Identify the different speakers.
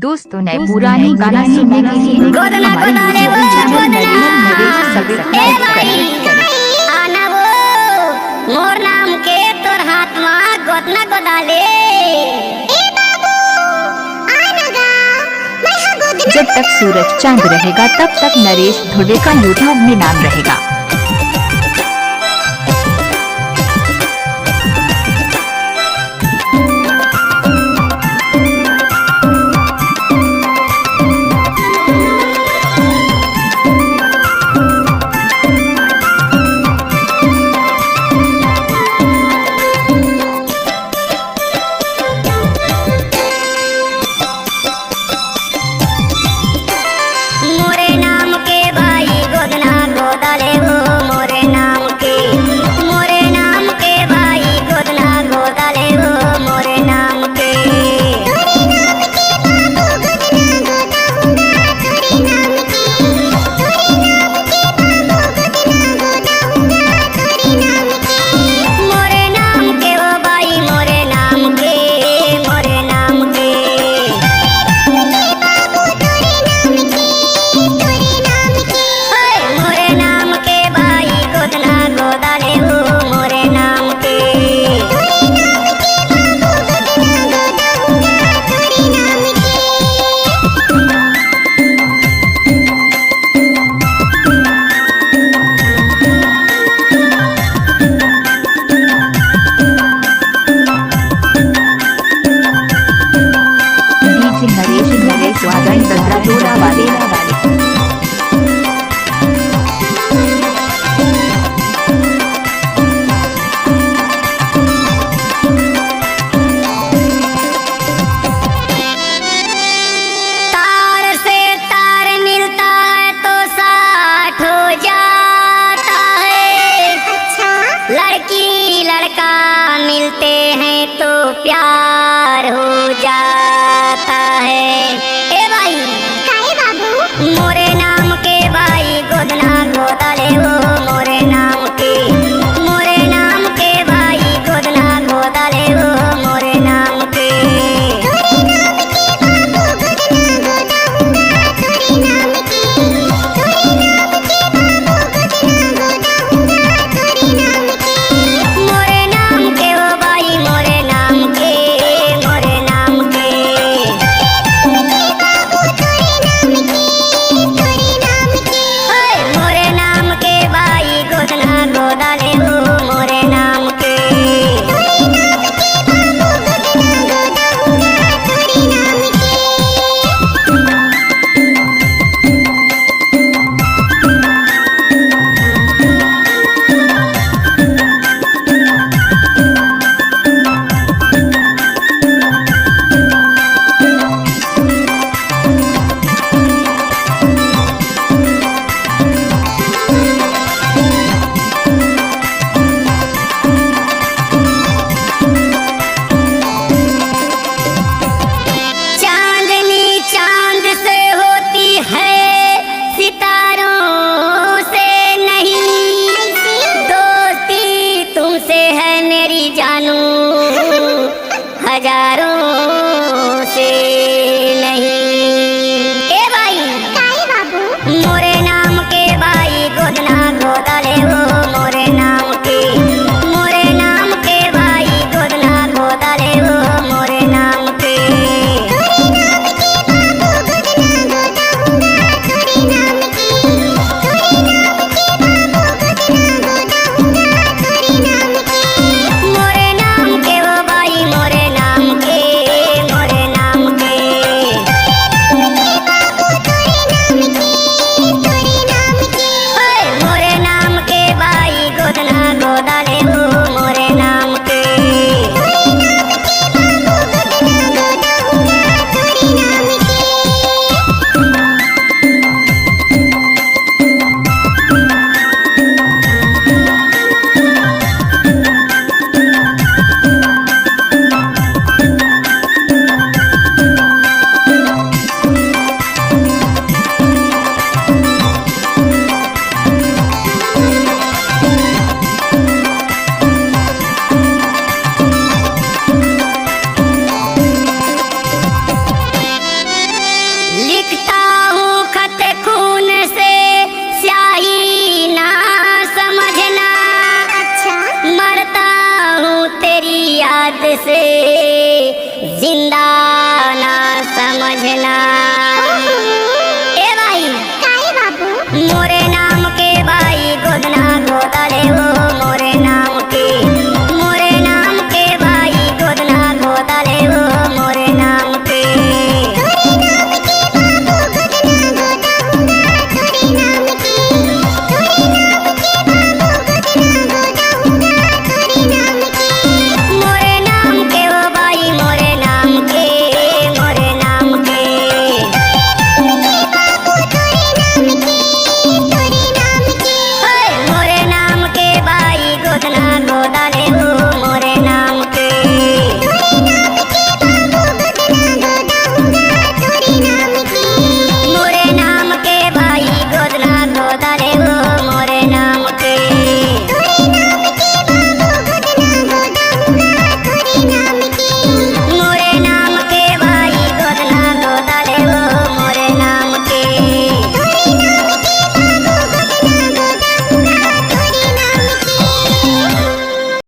Speaker 1: दोस्तों नए पुराने गाना सुनने के लिए हमारे यूट्यूब चैनल नरेश सब्सक्राइब करें।
Speaker 2: आना वो मोर नाम के तोर हाथ में गोदना गोदाले
Speaker 1: जब तक सूरज चांद रहेगा तब तक नरेश धुवे का यूट्यूब में नाम रहेगा।
Speaker 2: मोरे नाम के भाई गोदना गोदाले वो मोरे नाम के भाई गोदना गोदाले वो मोरे नाम के मोरे नाम के वो भाई मोरे नाम के मोरे नाम के मोरे नाम के भाई गोदना गोदाले वो मोरे नाम के
Speaker 1: डीजे नरेश स्वागत वाले